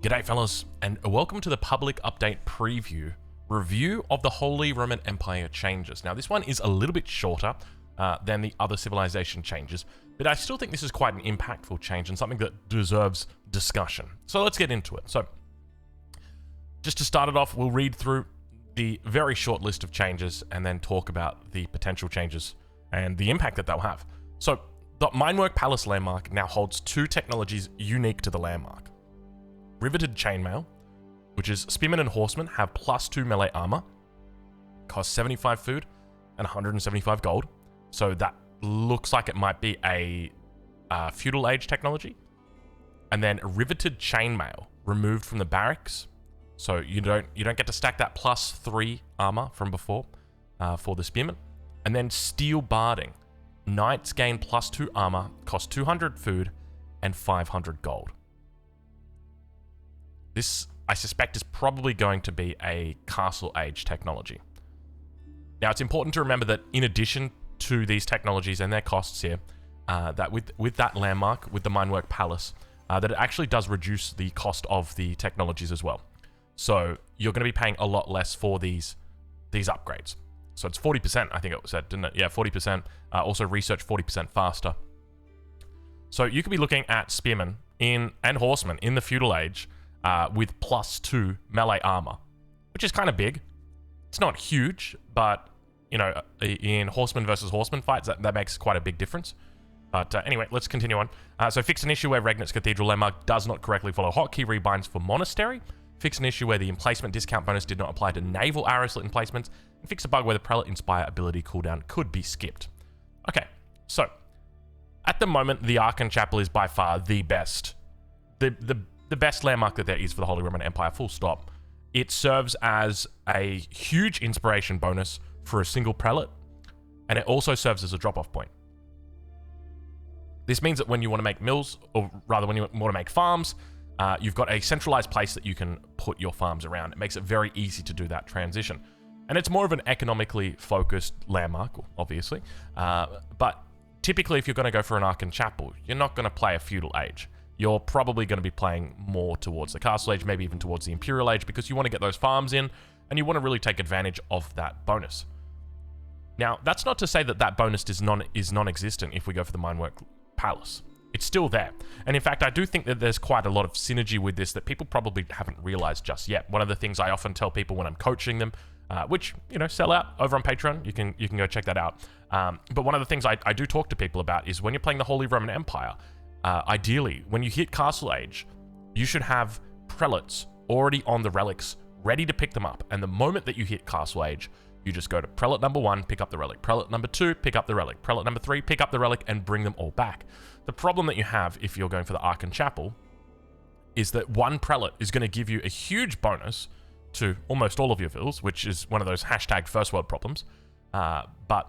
G'day fellas, and welcome to the public update preview review of the Holy Roman Empire changes. Now this one is a little bit shorter than the other civilization changes, but I still think this is quite an impactful change and something that deserves discussion. So let's get into it. So just to start it off, we'll read through the very short list of changes and then talk about the potential changes and the impact that they'll have. So the Meinwerk Palace landmark now holds two technologies unique to the landmark. Riveted chainmail, which is spearmen and horsemen have +2 melee armor, costs 75 food and 175 gold. So that looks like it might be a feudal age technology. And then riveted chainmail removed from the barracks, so you don't get to stack that +3 armor from before for the spearmen. And then steel barding, knights gain +2 armor, cost 200 food and 500 gold. This, I suspect, is probably going to be a castle age technology. Now, it's important to remember that in addition to these technologies and their costs here, that with that landmark, with the Meinwerk Palace, that it actually does reduce the cost of the technologies as well. So you're going to be paying a lot less for these upgrades. So it's 40%, I think it said, didn't it? Yeah, 40%. Also research 40% faster. So you could be looking at spearmen and horsemen in the feudal age, with +2 melee armor, which is kind of big. It's not huge, but, you know, in horseman versus horseman fights, that makes quite a big difference. But anyway, let's continue on. So fix an issue where Regnit's Cathedral landmark does not correctly follow hotkey rebinds for monastery. Fix an issue where the emplacement discount bonus did not apply to naval arrow slit emplacements. And fix a bug where the Prelate Inspire ability cooldown could be skipped. Okay, so at the moment, the Archon Chapel is by far the best. The best landmark that there is for the Holy Roman Empire, full stop. It serves as a huge inspiration bonus for a single prelate, and it also serves as a drop-off point. This means that when you want to make mills, or rather when you want to make farms, you've got a centralized place that you can put your farms around. It makes it very easy to do that transition. And it's more of an economically focused landmark, obviously. But typically, if you're going to go for an Archon Chapel, you're not going to play a feudal age. You're probably going to be playing more towards the Castle Age, maybe even towards the Imperial Age, because you want to get those farms in, and you want to really take advantage of that bonus. Now, that's not to say that that bonus is non-existent if we go for the Meinwerk Palace. It's still there. And in fact, I do think that there's quite a lot of synergy with this that people probably haven't realized just yet. One of the things I often tell people when I'm coaching them, which, you know, sell out over on Patreon, you can go check that out. But one of the things I do talk to people about is when you're playing the Holy Roman Empire, ideally, when you hit Castle Age, you should have prelates already on the relics, ready to pick them up. And the moment that you hit Castle Age, you just go to prelate number 1, pick up the relic. Prelate number 2, pick up the relic. Prelate number 3, pick up the relic, and bring them all back. The problem that you have if you're going for the Archon Chapel is that one prelate is going to give you a huge bonus to almost all of your vills, which is one of those hashtag first world problems. But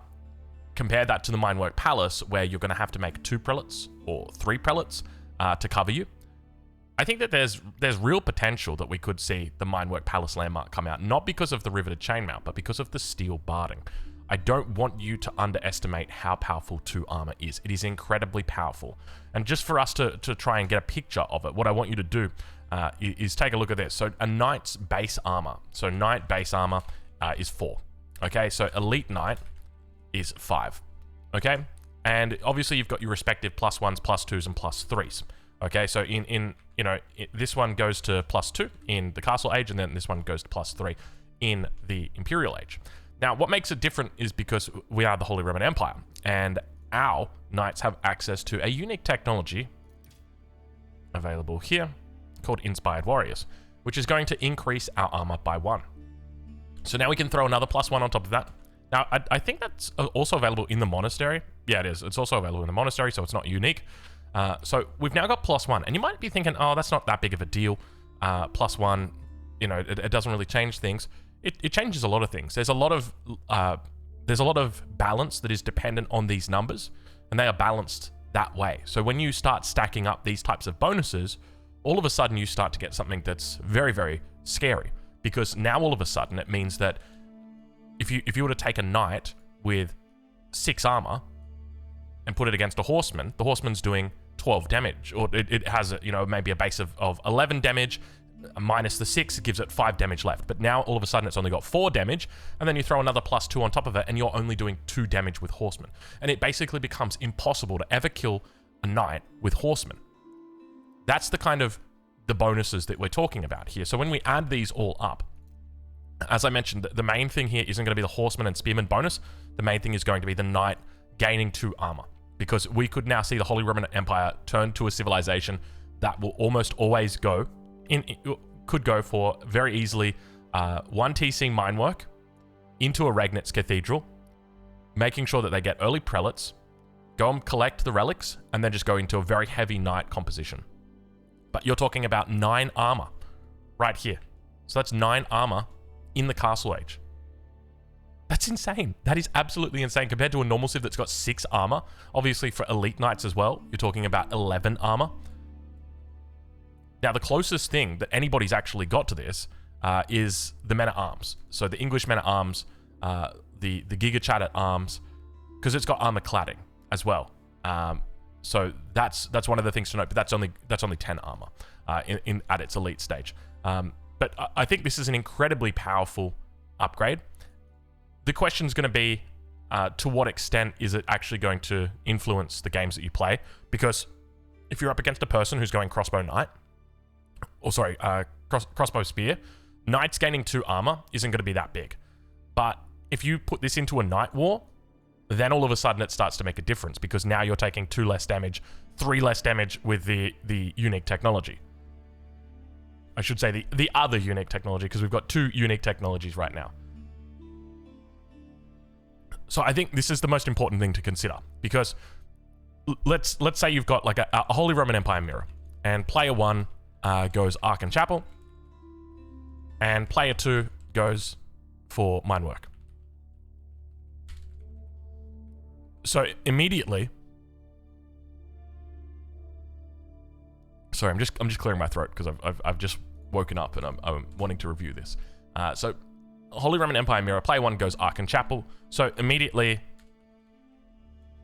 compare that to the Meinwerk Palace, where you're going to have to make 2 prelates or 3 prelates to cover you. I think that there's real potential that we could see the Meinwerk Palace landmark come out, not because of the riveted chainmail, but because of the steel barding. I don't want you to underestimate how powerful 2 armor is. It is incredibly powerful. And just for us to try and get a picture of it, what I want you to do is take a look at this. So a knight's base armor. So knight base armor is 4. Okay, so elite knight is 5. Okay, and obviously you've got your respective +1s, +2s, and +3s. Okay, so this one goes to +2 in the Castle Age, and then this one goes to +3 in the Imperial Age. Now, what makes it different is because we are the Holy Roman Empire, and our knights have access to a unique technology available here called Inspired Warriors, which is going to increase our armor by 1. So now we can throw another +1 on top of that. Now, I think that's also available in the monastery. Yeah, it is. It's also available in the monastery, so it's not unique. So we've now got +1, and you might be thinking, oh, that's not that big of a deal. +1, you know, it doesn't really change things. It changes a lot of things. There's a lot of balance that is dependent on these numbers, and they are balanced that way. So when you start stacking up these types of bonuses, all of a sudden you start to get something that's very, very scary, because now all of a sudden it means that if you were to take a knight with 6 armor and put it against a horseman, the horseman's doing 12 damage, or it has maybe a base of 11 damage, minus the 6, it gives it 5 damage left. But now all of a sudden it's only got 4 damage, and then you throw another +2 on top of it, and you're only doing 2 damage with horsemen. And it basically becomes impossible to ever kill a knight with horsemen. That's the kind of the bonuses that we're talking about here. So when we add these all up, as I mentioned, the main thing here isn't going to be the horseman and spearman bonus. The main thing is going to be the knight gaining 2 armor, because we could now see the Holy Roman Empire turn to a civilization that will almost always go could go for very easily 1 TC Meinwerk into a Regnitz Cathedral, making sure that they get early prelates, go and collect the relics, and then just go into a very heavy knight composition. But you're talking about 9 armor right here. So that's 9 armor in the Castle Age. That's insane. That is absolutely insane compared to a normal civ that's got 6 armor. Obviously for elite knights as well, you're talking about 11 armor. Now, the closest thing that anybody's actually got to this is the men-at-arms. So the English men-at-arms, the Giga Chat at arms, because it's got armor cladding as well. So that's one of the things to note. But that's only 10 armor at its elite stage. But I think this is an incredibly powerful upgrade. The question is going to be, to what extent is it actually going to influence the games that you play? Because if you're up against a person who's going crossbow knight, or sorry, crossbow spear, knights gaining 2 armor isn't going to be that big. But if you put this into a knight war, then all of a sudden it starts to make a difference, because now you're taking 2 less damage, 3 less damage with the unique technology. I should say the other unique technology, because we've got 2 unique technologies right now. So I think this is the most important thing to consider, because let's say you've got like a Holy Roman Empire mirror, and player 1 goes Ark Chapel, and player 2 goes for Meinwerk. So immediately, sorry, I'm just clearing my throat because I've just woken up and I'm wanting to review this. So Holy Roman Empire mirror, player 1 goes Ark Chapel. So immediately,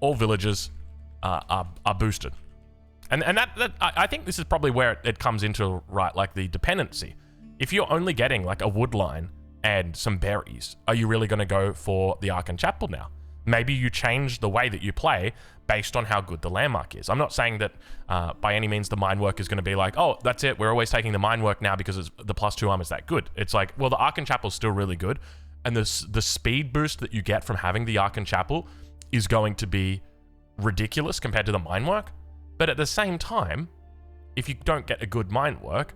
all villages are boosted. And that I think this is probably where it comes into, right, like the dependency. If you're only getting like a wood line and some berries, are you really going to go for the Ark Chapel now? Maybe you change the way that you play based on how good the landmark is. I'm not saying that by any means the Meinwerk is going to be like, oh, that's it, we're always taking the Meinwerk now because the +2 armor is that good. It's like, well, the Ark Chapel is still really good, and the speed boost that you get from having the Ark Chapel is going to be ridiculous compared to the Meinwerk. But at the same time, if you don't get a good Meinwerk,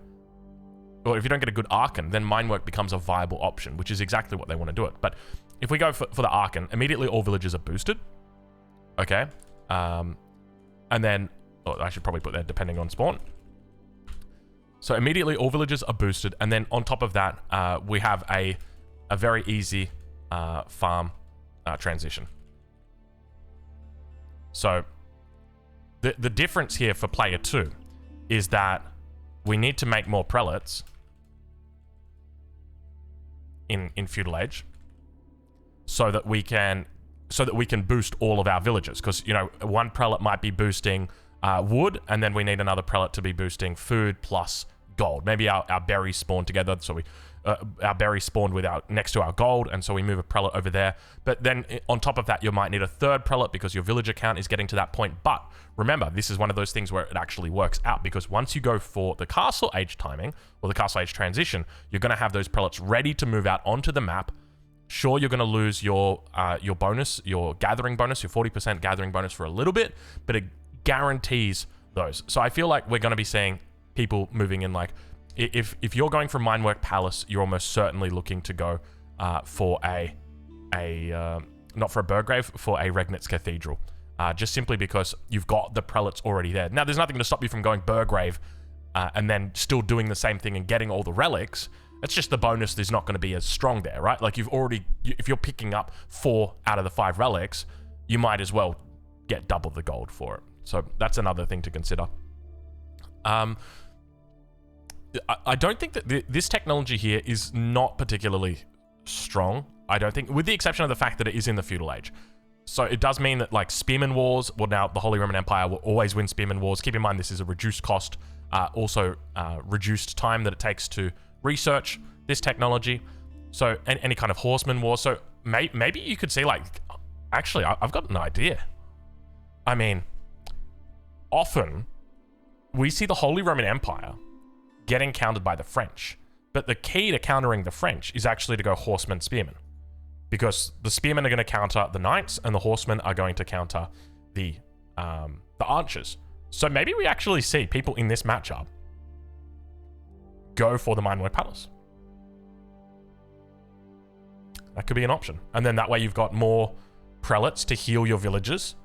or if you don't get a good Archon, then Meinwerk becomes a viable option, which is exactly what they want to do it. But if we go for the Archon, immediately all villages are boosted. Okay. And then, I should probably put that depending on spawn. So immediately all villages are boosted. And then on top of that, we have a very easy farm transition. So the difference here for player 2 is that we need to make more prelates in feudal age so that we can boost all of our villages, because one prelate might be boosting wood, and then we need another prelate to be boosting food plus gold. Maybe our berries spawn together, so our berries spawned next to our gold, and so we move a prelate over there. But then on top of that, you might need a 3rd prelate because your villager count is getting to that point. But remember, this is one of those things where it actually works out, because once you go for the Castle Age timing or the Castle Age transition, you're going to have those prelates ready to move out onto the map. Sure, you're going to lose your bonus, your gathering bonus, your 40% gathering bonus for a little bit, but it guarantees those. So I feel like we're going to be seeing people moving in, like, if you're going for Meinwerk Palace, you're almost certainly looking to go for not for a Burgrave, for a Regnitz Cathedral, just simply because you've got the prelates already there. Now, there's nothing to stop you from going Burgrave and then still doing the same thing and getting all the relics. It's just the bonus is not going to be as strong there, right? Like, if you're picking up 4 out of the 5 relics, you might as well get double the gold for it. So that's another thing to consider. I don't think that this technology here is not particularly strong. I don't think, with the exception of the fact that it is in the feudal age. So it does mean that, like, spearman wars, well, now the Holy Roman Empire will always win spearman wars. Keep in mind, this is a reduced cost also reduced time that it takes to research this technology. So any kind of horseman war. So maybe you could see like, actually, I've got an idea. I mean, often we see the Holy Roman Empire getting countered by the French, but the key to countering the French is actually to go horsemen, spearmen, because the spearmen are going to counter the knights and the horsemen are going to counter the archers. So maybe we actually see people in this matchup go for the Meinwerk Palace. That could be an option. And then that way you've got more prelates to heal your villagers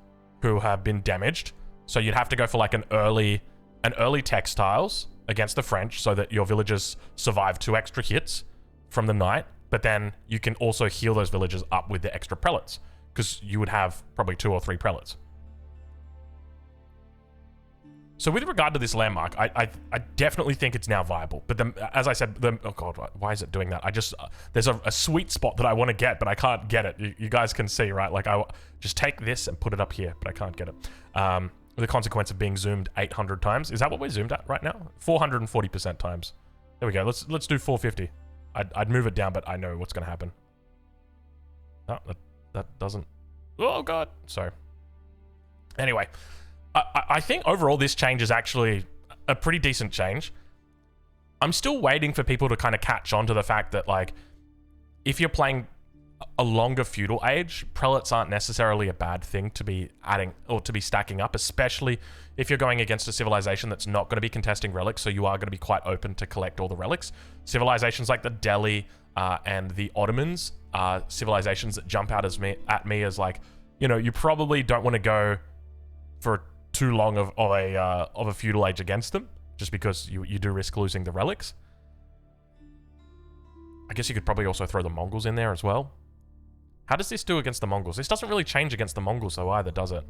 who have been damaged. So you'd have to go for like an early textiles against the French so that your villagers survive 2 extra hits from the knight. But then you can also heal those villagers up with the extra prelates, because you would have probably 2 or 3 prelates. So with regard to this landmark, I definitely think it's now viable. But as I said, oh god, why is it doing that? There's a sweet spot that I want to get, but I can't get it. You guys can see, right? Like I just take this and put it up here, but I can't get it. The consequence of being zoomed 800 times. Is that what we're zoomed at right now? 440% times. There we go. Let's do 450. I'd move it down, but I know what's going to happen. No, that doesn't. Oh god, sorry. Anyway. I think overall this change is actually a pretty decent change. I'm still waiting for people to kind of catch on to the fact that, like, if you're playing a longer feudal age, prelates aren't necessarily a bad thing to be adding or to be stacking up, especially if you're going against a civilization that's not going to be contesting relics, so you are going to be quite open to collect all the relics. Civilizations like the Delhi and the Ottomans are civilizations that jump out at me as like, you know, you probably don't want to go for too long of a feudal age against them, just because you do risk losing the relics. I guess you could probably also throw the Mongols in there as well. How does this do against the Mongols? This doesn't really change against the Mongols though either, does it?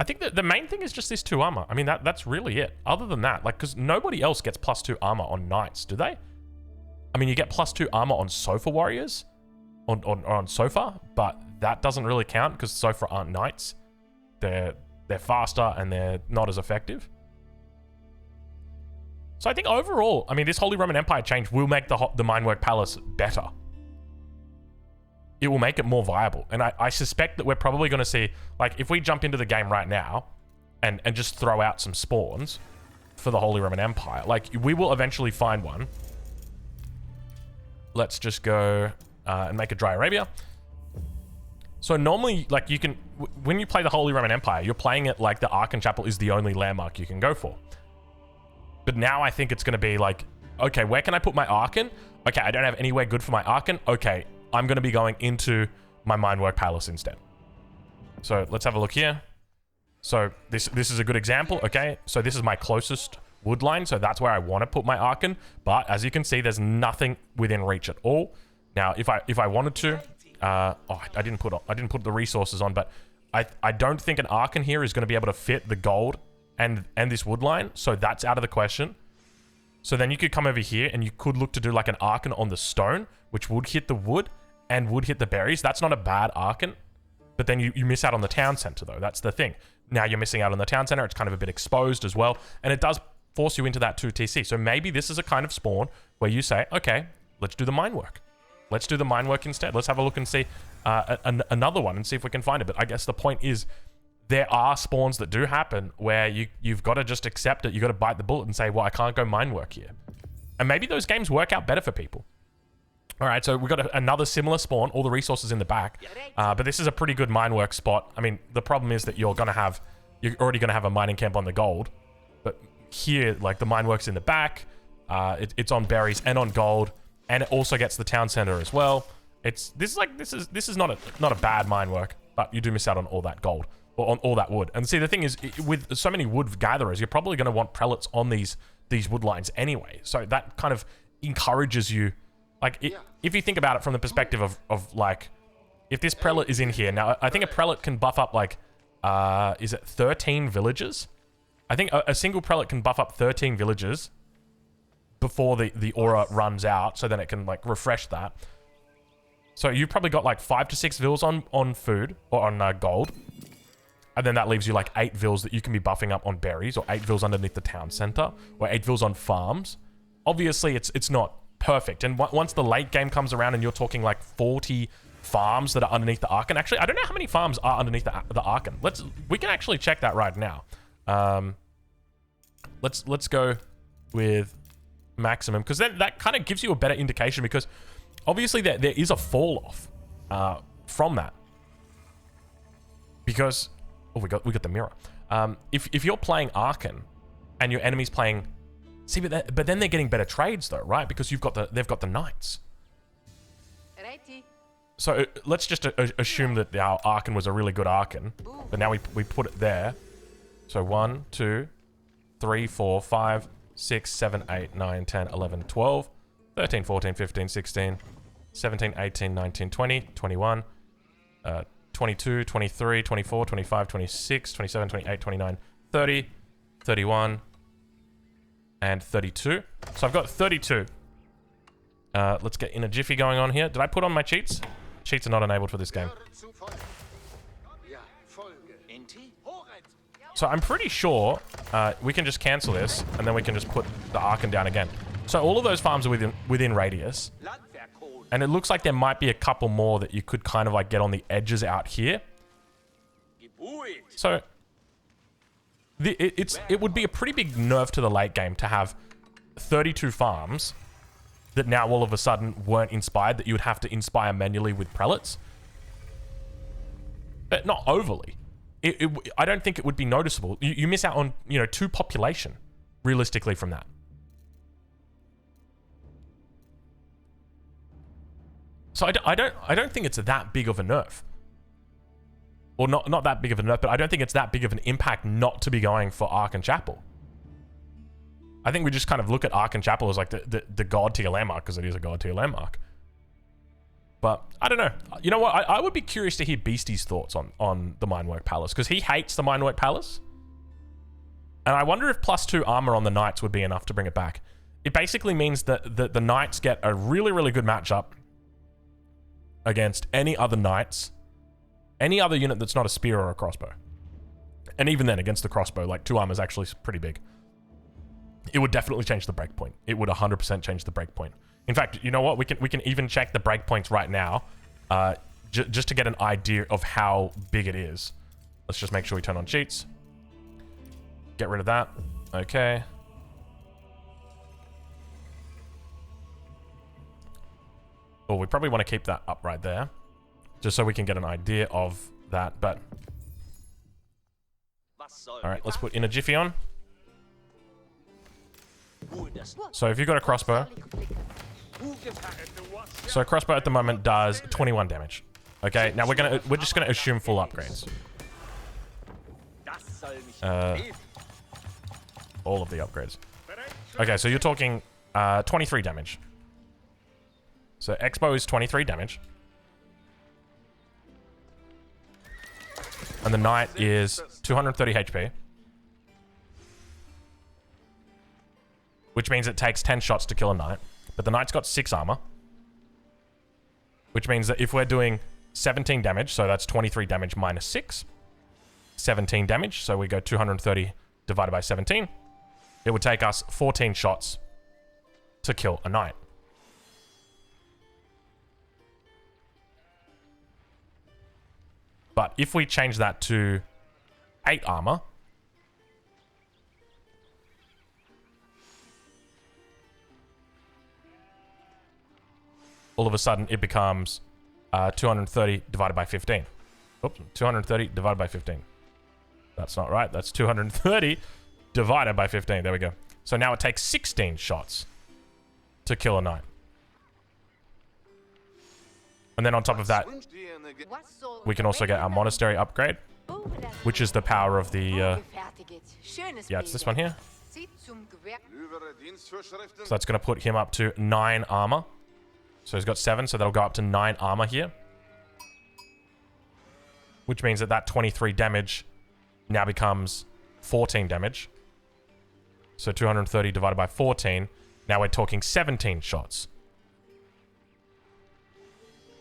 I think that the main thing is just this 2 armor. I mean, that's really it. Other than that, like, because nobody else gets +2 armor on knights, do they? I mean, you get +2 armor on Sofa warriors, on Sofa, but that doesn't really count because Sofa aren't knights. They're faster and they're not as effective. So I think overall, I mean, this Holy Roman Empire change will make the Meinwerk Palace better. It will make it more viable. And I suspect that we're probably going to see, like, if we jump into the game right now and just throw out some spawns for the Holy Roman Empire, like, we will eventually find one. Let's just go and make a Dry Arabia. So normally, like, you can, when you play the Holy Roman Empire, you're playing it like the Archon Chapel is the only landmark you can go for. But now I think it's going to be like, okay, where can I put my Archon? Okay, I don't have anywhere good for my Archon. Okay, I'm going to be going into my Meinwerk Palace instead. So let's have a look here. So this is a good example, okay? So this is my closest wood line, so that's where I want to put my Archon. But as you can see, there's nothing within reach at all. Now, if I wanted to, I didn't put the resources on, but I don't think an Archon here is going to be able to fit the gold and this wood line, so that's out of the question. So then you could come over here and you could look to do like an Archon on the stone, which would hit the wood and would hit the berries. That's not a bad Archon, but then you miss out on the town center though. That's the thing. Now you're missing out on the town center. It's kind of a bit exposed as well, and it does force you into that 2TC. So maybe this is a kind of spawn where you say, okay, let's do the Meinwerk. Let's do the Meinwerk instead. Let's have a look and see another one and see if we can find it. But I guess the point is there are spawns that do happen where you've got to just accept it. You've got to bite the bullet and say, well, I can't go Meinwerk here. And maybe those games work out better for people. All right, so we've got another similar spawn, all the resources in the back. But this is a pretty good Meinwerk spot. I mean, the problem is that you're already going to have a mining camp on the gold. But here, like, the Meinwerk's in the back. It's on berries and on gold. And it also gets the town center as well. This is not a bad Meinwerk, but you do miss out on all that gold or on all that wood. And see, the thing is, with so many wood gatherers, you're probably going to want prelates on these wood lines anyway. So that kind of encourages you. Like, if you think about it from the perspective of like, if this prelate is in here now, I think a prelate can buff up like, is it 13 villages? I think a single prelate can buff up 13 villages before the aura runs out, so then it can like refresh that. So you've probably got like 5 to 6 vills on food or on gold, And then that leaves you like 8 vills that you can be buffing up on berries, or 8 vills underneath the town center, or 8 vills on farms. Obviously, it's not perfect. And once the late game comes around and you're talking like 40 farms that are underneath the Archon. Actually, I don't know how many farms are underneath the Archon. We can actually check that right now. Let's go with maximum, because then that kind of gives you a better indication, because obviously there is a fall off from that. Because we got the mirror. If you're playing Archon and your enemy's playing, see, but then they're getting better trades though, right? Because they've got the knights. So let's just assume that our Archon was a really good Archon, but now we put it there. So 1, 2, 3, 4, 5, 6, 7, 8, 9, 10, 11, 12, 13, 14, 15, 16, 17, 18, 19, 20, 21, 22, 23, 24, 25, 26, 27, 28, 29, 30, 31, and 32. So I've got 32. Let's get in a jiffy going on here. Did I put on my cheats? Cheats are not enabled for this game. So I'm pretty sure we can just cancel this, and then we can just put the Archon down again. So all of those farms are within radius. And it looks like there might be a couple more that you could kind of like get on the edges out here. So it would be a pretty big nerf to the late game to have 32 farms that now all of a sudden weren't inspired, that you would have to inspire manually with prelates. But not overly. I don't think it would be noticeable. You miss out on, 2 population, realistically, from that. So I don't think it's that big of a nerf. Or not that big of a nerf, but I don't think it's that big of an impact not to be going for Archon Chapel. I think we just kind of look at Archon Chapel as like the god tier landmark, because it is a god tier landmark. But I don't know. You know what? I would be curious to hear Beastie's thoughts on the Meinwerk Palace, because he hates the Meinwerk Palace. And I wonder if +2 armor on the Knights would be enough to bring it back. It basically means that the Knights get a really, really good matchup against any other Knights, any other unit that's not a spear or a crossbow. And even then, against the crossbow, like 2 armor is actually pretty big. It would definitely change the breakpoint. It would 100% change the breakpoint. In fact, you know what? We can even check the breakpoints right now, just to get an idea of how big it is. Let's just make sure we turn on cheats. Get rid of that. Okay. Oh, we probably want to keep that up right there, just so we can get an idea of that. But all right, let's put in a jiffy on. So if you've got a crossbow, so a crossbow at the moment does 21 damage. Okay, now we're just gonna assume full upgrades. All of the upgrades. Okay, so you're talking 23 damage. So Expo is 23 damage. And the Knight is 230 HP. Which means it takes 10 shots to kill a Knight. But the Knight's got 6 armor. Which means that if we're doing 17 damage, so that's 23 damage minus 6. 17 damage, so we go 230 divided by 17. It would take us 14 shots to kill a Knight. But if we change that to 8 armor, all of a sudden it becomes 230 divided by 15. Oops, 230 divided by 15. That's not right. That's 230 divided by 15. There we go. So now it takes 16 shots to kill a Knight. And then on top of that, we can also get our monastery upgrade, which is the power of the... yeah, it's this one here. So that's going to put him up to 9 armor. So he's got 7, so that'll go up to 9 armor here. Which means that 23 damage now becomes 14 damage. So 230 divided by 14. Now we're talking 17 shots.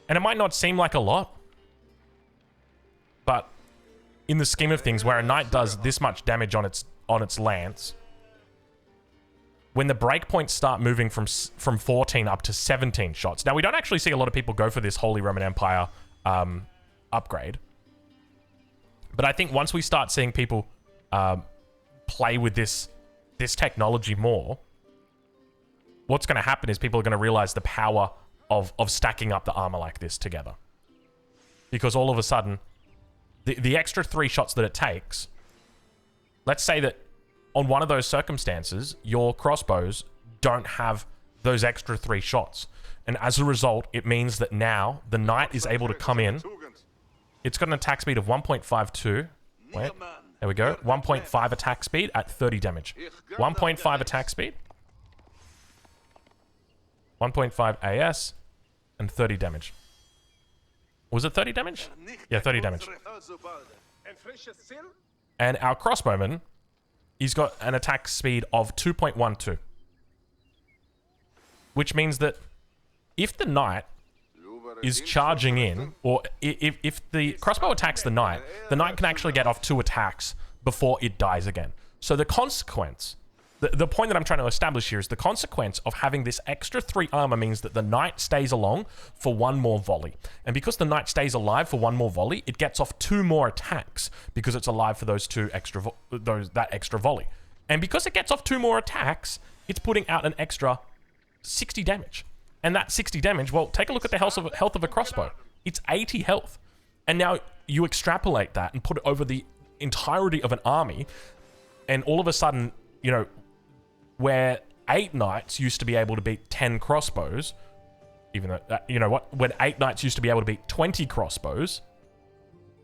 And it might not seem like a lot, but in the scheme of things, where a knight does this much damage on its lance, when the breakpoints start moving from 14 up to 17 shots. Now, we don't actually see a lot of people go for this Holy Roman Empire upgrade. But I think once we start seeing people play with this technology more, what's going to happen is people are going to realize the power of stacking up the armor like this together. Because all of a sudden, the extra 3 shots that it takes, let's say that on one of those circumstances, your crossbows don't have those extra 3 shots. And as a result, it means that now the knight is able to come in. It's got an attack speed of 1.52. Wait, there we go. 1.5 attack speed at 30 damage. 1.5 attack speed. 1.5 AS and 30 damage. Was it 30 damage? Yeah, 30 damage. And our crossbowman, he's got an attack speed of 2.12. Which means that if the knight is charging in, or if the crossbow attacks the knight can actually get off 2 attacks before it dies again. So the consequence, the point that I'm trying to establish here is the consequence of having this extra 3 armor means that the knight stays along for 1 more volley. And because the knight stays alive for 1 more volley, it gets off 2 more attacks because it's alive for those 2 extra that extra volley. And because it gets off 2 more attacks, it's putting out an extra 60 damage. And that 60 damage, well, take a look at the health of a crossbow. It's 80 health. And now you extrapolate that and put it over the entirety of an army, and all of a sudden, you know, where 8 knights used to be able to beat 10 crossbows, even though, you know what, when 8 knights used to be able to beat 20 crossbows,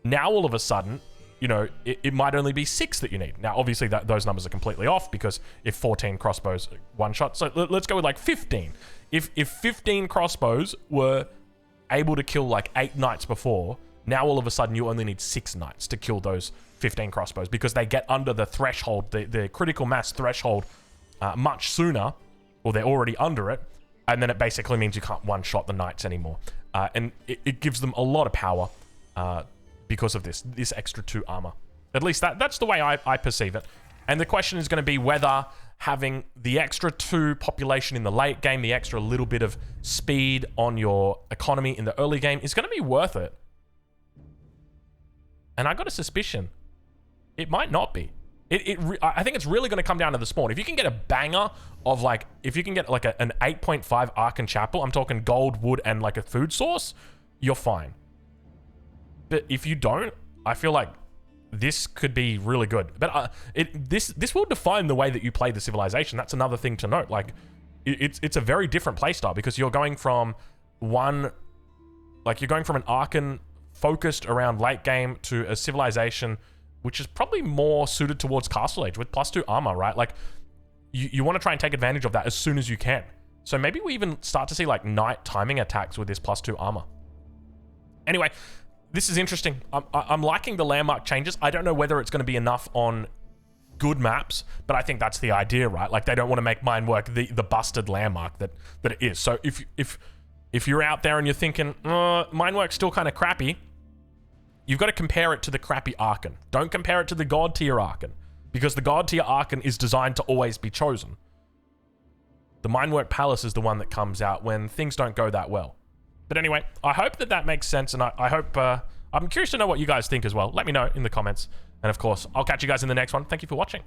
now all of a sudden, you know, it might only be 6 that you need. Now, obviously, those numbers are completely off, because if 14 crossbows one shot, so let's go with like 15. If 15 crossbows were able to kill like 8 knights before, now all of a sudden you only need 6 knights to kill those 15 crossbows, because they get under the threshold, the critical mass threshold, much sooner, or they're already under it, and then it basically means you can't one-shot the knights anymore. And it gives them a lot of power because of this extra 2 armor. At least that's the way I perceive it. And the question is going to be whether having the extra 2 population in the late game, the extra little bit of speed on your economy in the early game, is going to be worth it. And I got a suspicion it might not be. I think it's really going to come down to the spawn. If you can get a banger of like, if you can get like an 8.5 Ark and Chapel, I'm talking gold, wood, and like a food source, you're fine. But if you don't, I feel like this could be really good. But this will define the way that you play the civilization. That's another thing to note. Like, it's a very different playstyle, because you're going from an Arkan focused around late game to a civilization which is probably more suited towards Castle Age with +2 armor, right? Like, you want to try and take advantage of that as soon as you can. So maybe we even start to see like knight timing attacks with this +2 armor. Anyway, this is interesting. I'm liking the landmark changes. I don't know whether it's going to be enough on good maps, but I think that's the idea, right? Like, they don't want to make Meinwerk the busted landmark that it is. So if you're out there and you're thinking, Meinwerk's still kind of crappy, you've got to compare it to the crappy Arkan. Don't compare it to the God tier Arkan, because the God tier Arkan is designed to always be chosen. The Meinwerk Palace is the one that comes out when things don't go that well. But anyway, I hope that makes sense, and I hope, I'm curious to know what you guys think as well. Let me know in the comments. And of course, I'll catch you guys in the next one. Thank you for watching.